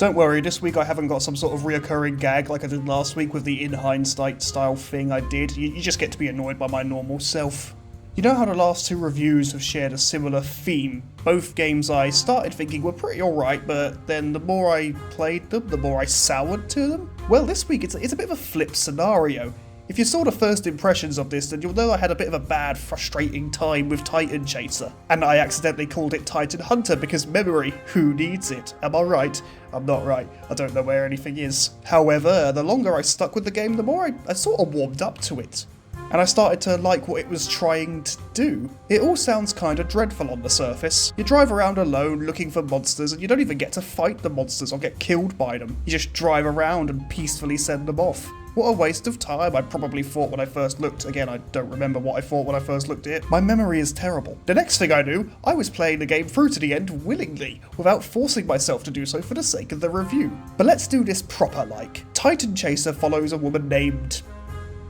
Don't worry, this week I haven't got some sort of reoccurring gag like I did last week with the in hindsight style thing I did. You just get to be annoyed by my normal self. You know how the last two reviews have shared a similar theme? Both games I started thinking were pretty alright, but then the more I played them, the more I soured to them? Well, this week it's a bit of a flip scenario. If you saw the first impressions of this, then you'll know I had a bit of a bad, frustrating time with Titan Chaser. And I accidentally called it Titan Hunter because memory, who needs it? Am I right? I'm not right. I don't know where anything is. However, the longer I stuck with the game, the more I sort of warmed up to it. And I started to like what it was trying to do. It all sounds kinda dreadful on the surface. You drive around alone looking for monsters and you don't even get to fight the monsters or get killed by them. You just drive around and peacefully send them off. What a waste of time, I probably thought when I first looked. Again, I don't remember what I thought when I first looked at it. My memory is terrible. The next thing I knew, I was playing the game through to the end willingly, without forcing myself to do so for the sake of the review. But let's do this proper like. Titan Chaser follows a woman named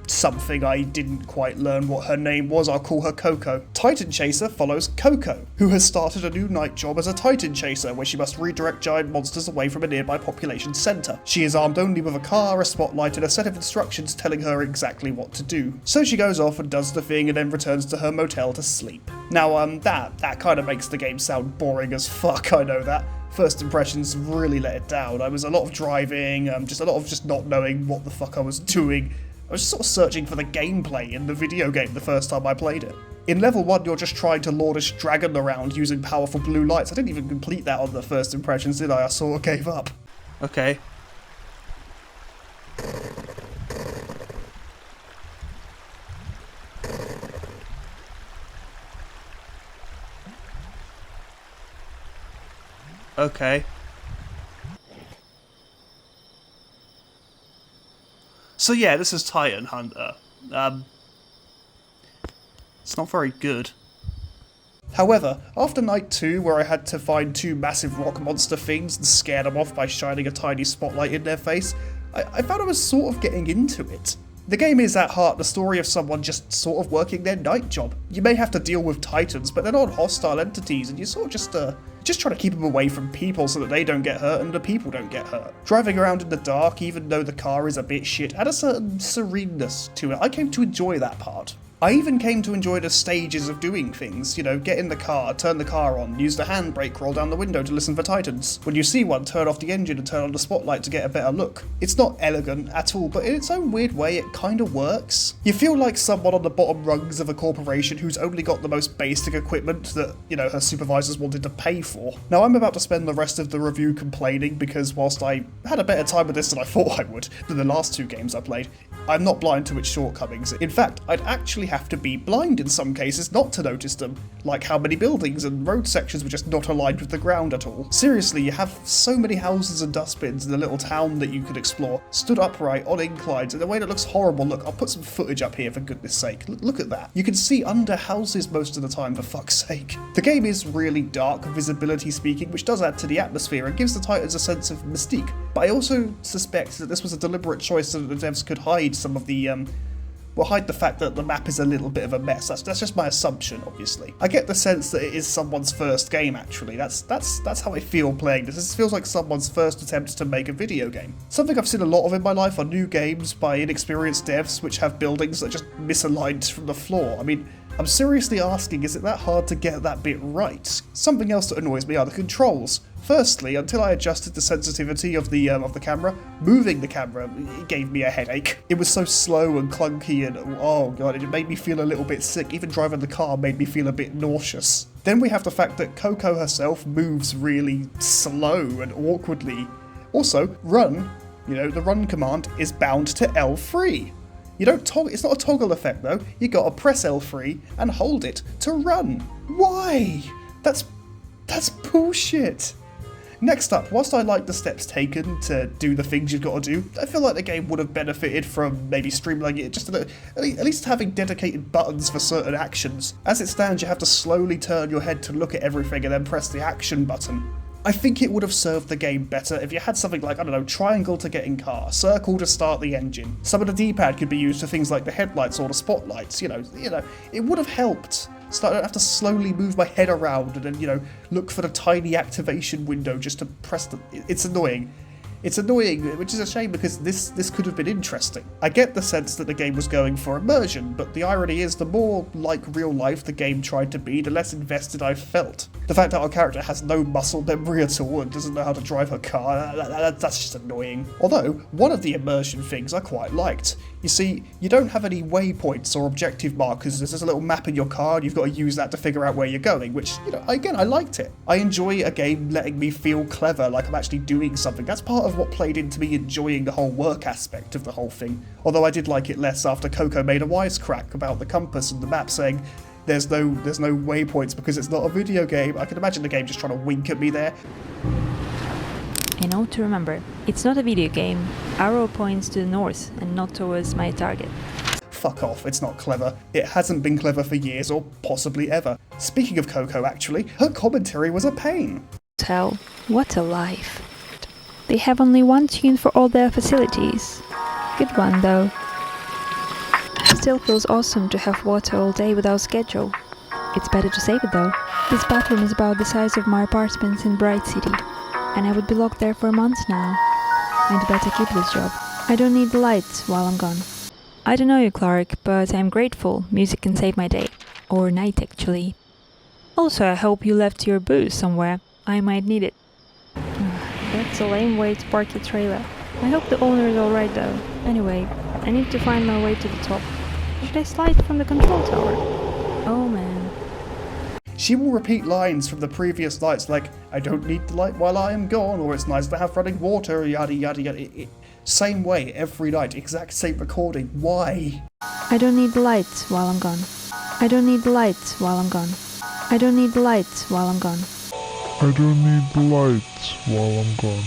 something. I didn't quite learn what her name was. I'll call her Coco. Titan Chaser follows Coco, who has started a new night job as a Titan Chaser where she must redirect giant monsters away from a nearby population centre. She is armed only with a car, a spotlight and a set of instructions telling her exactly what to do. So she goes off and does the thing and then returns to her motel to sleep. Now that kind of makes the game sound boring as fuck, I know that. First impressions really let it down. I was a lot of driving, just a lot of just not knowing what the fuck I was doing. I was just sort of searching for the gameplay in the video game the first time I played it. In level 1 you're just trying to lure this dragon around using powerful blue lights. I didn't even complete that on the first impressions, did I? I sort of gave up. Okay. Okay. So yeah, this is Titan Hunter. It's not very good. However, after night 2, where I had to find 2 massive rock monster things and scare them off by shining a tiny spotlight in their face, I found I was sort of getting into it. The game is at heart the story of someone just sort of working their night job. You may have to deal with titans, but they're not hostile entities, and you sort of just try to keep them away from people so that they don't get hurt and the people don't get hurt. Driving around in the dark, even though the car is a bit shit, had a certain sereneness to it. I came to enjoy that part. I even came to enjoy the stages of doing things, you know, get in the car, turn the car on, use the handbrake, roll down the window to listen for titans. When you see one, turn off the engine and turn on the spotlight to get a better look. It's not elegant at all, but in its own weird way it kinda works. You feel like someone on the bottom rungs of a corporation who's only got the most basic equipment that, you know, her supervisors wanted to pay for. Now I'm about to spend the rest of the review complaining because whilst I had a better time with this than I thought I would, than the last 2 games I played, I'm not blind to its shortcomings. In fact, I'd actually have to be blind in some cases not to notice them, like how many buildings and road sections were just not aligned with the ground at all. Seriously, you have so many houses and dustbins in the little town that you could explore, stood upright on inclines in a way that looks horrible. Look, I'll put some footage up here for goodness sake. Look at that. You can see under houses most of the time, for fuck's sake. The game is really dark, visibility speaking, which does add to the atmosphere and gives the Titans a sense of mystique, but I also suspect that this was a deliberate choice so that the devs could hide some of the hide the fact that the map is a little bit of a mess. That's just my assumption, obviously. I get the sense that it is someone's first game, actually. That's how I feel playing this. This feels like someone's first attempt to make a video game. Something I've seen a lot of in my life are new games by inexperienced devs which have buildings that just misaligned from the floor. I mean, I'm seriously asking, is it that hard to get that bit right? Something else that annoys me are the controls. Firstly, until I adjusted the sensitivity of the camera, moving the camera, it gave me a headache. It was so slow and clunky and oh god, it made me feel a little bit sick. Even driving the car made me feel a bit nauseous. Then we have the fact that Coco herself moves really slow and awkwardly. Also, run, you know, the run command is bound to L3. You don't toggle, it's not a toggle effect though. You gotta press L3 and hold it to run. Why? That's bullshit. Next up, whilst I like the steps taken to do the things you've got to do, I feel like the game would have benefited from maybe streamlining it just at least having dedicated buttons for certain actions. As it stands, you have to slowly turn your head to look at everything and then press the action button. I think it would have served the game better if you had something like, I don't know, triangle to get in car, circle to start the engine. Some of the D-pad could be used for things like the headlights or the spotlights, you know, it would have helped. So I don't have to slowly move my head around and then, you know, look for the tiny activation window just to press the... It's annoying. It's annoying, which is a shame because this could have been interesting. I get the sense that the game was going for immersion, but the irony is the more like real life the game tried to be, the less invested I felt. The fact that our character has no muscle memory at all and doesn't know how to drive her car, that's just annoying. Although, one of the immersion things I quite liked. You see, you don't have any waypoints or objective markers. There's just a little map in your car and you've got to use that to figure out where you're going, which, again, I liked it. I enjoy a game letting me feel clever, like I'm actually doing something. That's part of what played into me enjoying the whole work aspect of the whole thing. Although I did like it less after Coco made a wisecrack about the compass and the map, saying there's no waypoints because it's not a video game. I can imagine the game just trying to wink at me there. A note to remember, it's not a video game. Arrow points to the north and not towards my target. Fuck off, it's not clever. It hasn't been clever for years or possibly ever. Speaking of Coco, actually, her commentary was a pain. Tell, what a life. They have only one tune for all their facilities. Good one though. Still feels awesome to have water all day without schedule. It's better to save it though. This bathroom is about the size of my apartments in Bright City, and I would be locked there for a month now. I'd better keep this job. I don't need the lights while I'm gone. I don't know you, Clark, but I'm grateful music can save my day. Or night, actually. Also, I hope you left your booze somewhere. I might need it. That's a lame way to park your trailer. I hope the owner is alright though. Anyway, I need to find my way to the top. Should I slide from the control tower? Oh man. She will repeat lines from the previous nights like, I don't need the light while I am gone, or it's nice to have running water, yada yada yada. Same way every night, exact same recording. Why? I don't need the lights while I'm gone. I don't need the lights while I'm gone. I don't need the lights while I'm gone. I don't need the lights while I'm gone.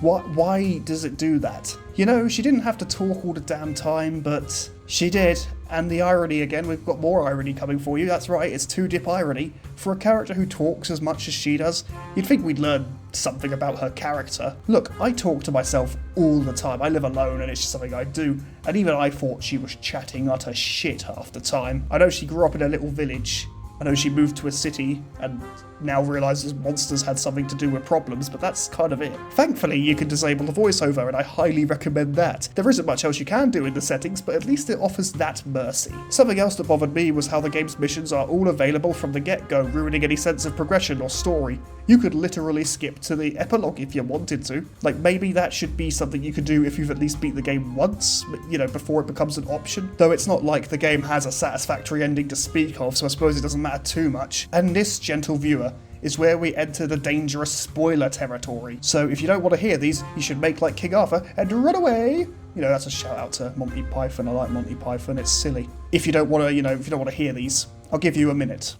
Why does it do that? She didn't have to talk all the damn time, but she did. And the irony again, we've got more irony coming for you. That's right, it's two-dip irony. For a character who talks as much as she does, you'd think we'd learn something about her character. Look, I talk to myself all the time. I live alone and it's just something I do. And even I thought she was chatting utter shit half the time. I know she grew up in a little village. I know she moved to a city and now realises monsters had something to do with problems, but that's kind of it. Thankfully, you can disable the voiceover, and I highly recommend that. There isn't much else you can do in the settings, but at least it offers that mercy. Something else that bothered me was how the game's missions are all available from the get-go, ruining any sense of progression or story. You could literally skip to the epilogue if you wanted to. Like, maybe that should be something you could do if you've at least beat the game once, before it becomes an option. Though it's not like the game has a satisfactory ending to speak of, so I suppose it doesn't matter too much. And this, gentle viewer, is where we enter the dangerous spoiler territory. So if you don't want to hear these, you should make like King Arthur and run away. That's a shout out to Monty Python. I like Monty Python, it's silly. If you don't want to, hear these, I'll give you a minute.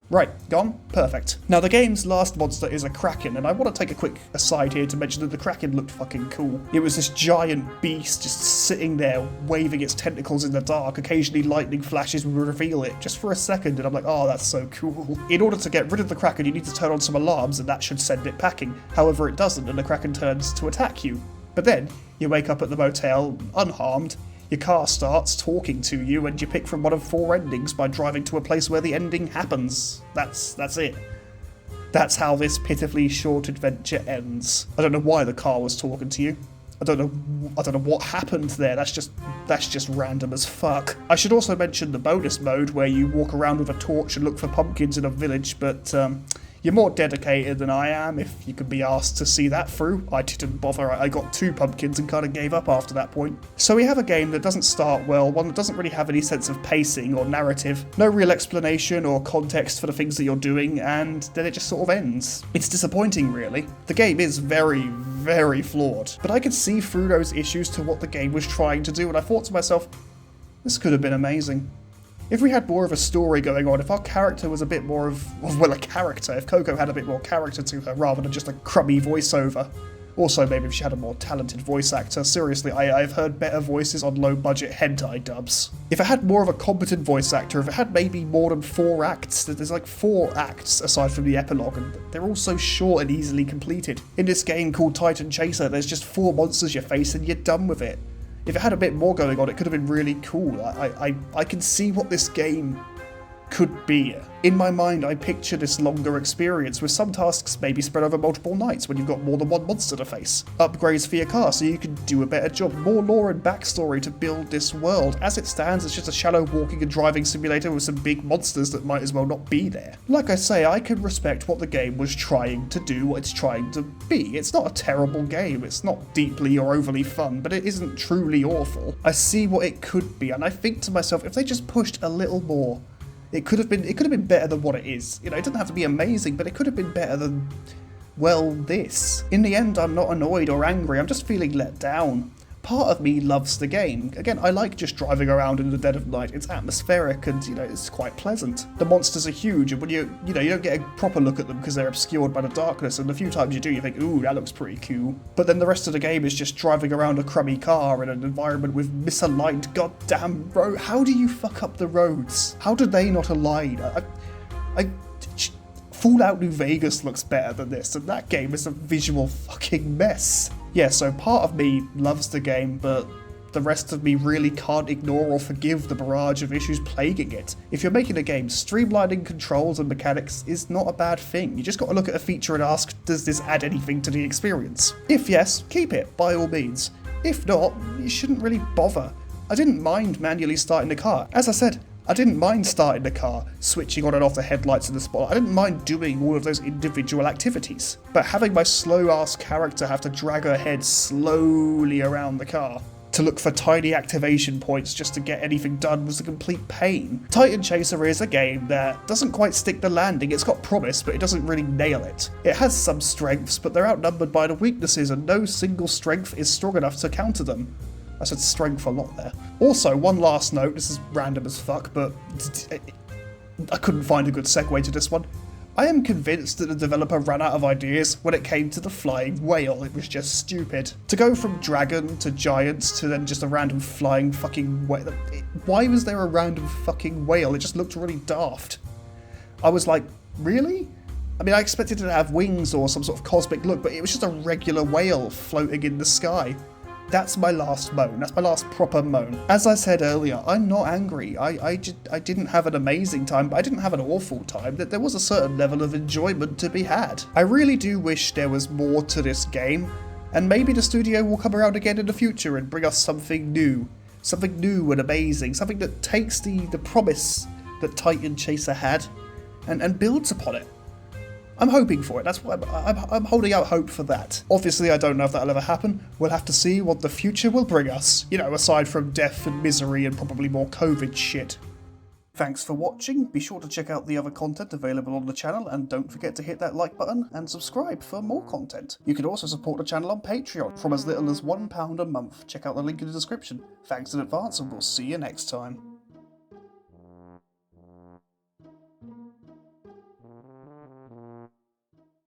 Right, gone? Perfect. Now the game's last monster is a kraken, and I want to take a quick aside here to mention that the kraken looked fucking cool. It was this giant beast just sitting there, waving its tentacles in the dark. Occasionally lightning flashes would reveal it, just for a second, and I'm like, oh, that's so cool. In order to get rid of the kraken, you need to turn on some alarms, and that should send it packing. However, it doesn't, and the kraken turns to attack you. But then, you wake up at the motel, unharmed. Your car starts talking to you, and you pick from one of 4 endings by driving to a place where the ending happens. That's it. That's how this pitifully short adventure ends. I don't know why the car was talking to you. I don't know what happened there. That's just random as fuck. I should also mention the bonus mode where you walk around with a torch and look for pumpkins in a village, but you're more dedicated than I am if you could be asked to see that through. I didn't bother. I got 2 pumpkins and kind of gave up after that point. So we have a game that doesn't start well, one that doesn't really have any sense of pacing or narrative, no real explanation or context for the things that you're doing, and then it just sort of ends. It's disappointing, really. The game is very, very flawed, but I could see through those issues to what the game was trying to do, and I thought to myself, this could have been amazing. If we had more of a story going on, if our character was a bit more of a character, if Coco had a bit more character to her rather than just a crummy voiceover. Also, maybe if she had a more talented voice actor. Seriously, I've heard better voices on low-budget hentai dubs. If it had more of a competent voice actor, if it had maybe more than 4 acts, there's like 4 acts aside from the epilogue, and they're all so short and easily completed. In this game called Titan Chaser, there's just 4 monsters you face and you're done with it. If it had a bit more going on, it could have been really cool. I can see what this game could be. In my mind, I picture this longer experience with some tasks maybe spread over multiple nights when you've got more than one monster to face. Upgrades for your car so you can do a better job. More lore and backstory to build this world. As it stands, it's just a shallow walking and driving simulator with some big monsters that might as well not be there. Like I say, I can respect what the game was trying to do, what it's trying to be. It's not a terrible game, it's not deeply or overly fun, but it isn't truly awful. I see what it could be, and I think to myself, if they just pushed a little more, it could have been better than what it is. You know, it doesn't have to be amazing, but it could have been better than, well, this. In the end, I'm not annoyed or angry, I'm just feeling let down. Part of me loves the game. Again, I like just driving around in the dead of night. It's atmospheric and, you know, it's quite pleasant. The monsters are huge, and when you don't get a proper look at them because they're obscured by the darkness, and the few times you do, you think, ooh, that looks pretty cool. But then the rest of the game is just driving around a crummy car in an environment with misaligned goddamn road. How do you fuck up the roads? How did they not align? Fallout New Vegas looks better than this, and that game is a visual fucking mess. Yeah, so part of me loves the game, but the rest of me really can't ignore or forgive the barrage of issues plaguing it. If you're making a game, streamlining controls and mechanics is not a bad thing. You just got to look at a feature and ask, does this add anything to the experience? If yes, keep it, by all means. If not, you shouldn't really bother. I didn't mind manually starting the car. As I said, I didn't mind starting the car, switching on and off the headlights in the spotlight. I didn't mind doing all of those individual activities. But having my slow-ass character have to drag her head slowly around the car to look for tiny activation points just to get anything done was a complete pain. Titan Chaser is a game that doesn't quite stick the landing. It's got promise, but it doesn't really nail it. It has some strengths, but they're outnumbered by the weaknesses, and no single strength is strong enough to counter them. I said strength a lot there. Also, one last note, this is random as fuck, but I couldn't find a good segue to this one. I am convinced that the developer ran out of ideas when it came to the flying whale. It was just stupid. To go from dragon to giants to then just a random flying fucking whale. Why was there a random fucking whale? It just looked really daft. I was like, really? I mean, I expected it to have wings or some sort of cosmic look, but it was just a regular whale floating in the sky. That's my last moan. That's my last proper moan. As I said earlier, I'm not angry. I didn't have an amazing time, but I didn't have an awful time. That there was a certain level of enjoyment to be had. I really do wish there was more to this game, and maybe the studio will come around again in the future and bring us something new and amazing, something that takes the promise that Titan Chaser had and builds upon it. I'm hoping for it. That's what I'm holding out hope for that. Obviously, I don't know if that'll ever happen. We'll have to see what the future will bring us. You know, aside from death and misery and probably more COVID shit. Thanks for watching. Be sure to check out the other content available on the channel, and don't forget to hit that like button and subscribe for more content. You can also support the channel on Patreon from as little as £1 a month. Check out the link in the description. Thanks in advance, and we'll see you next time.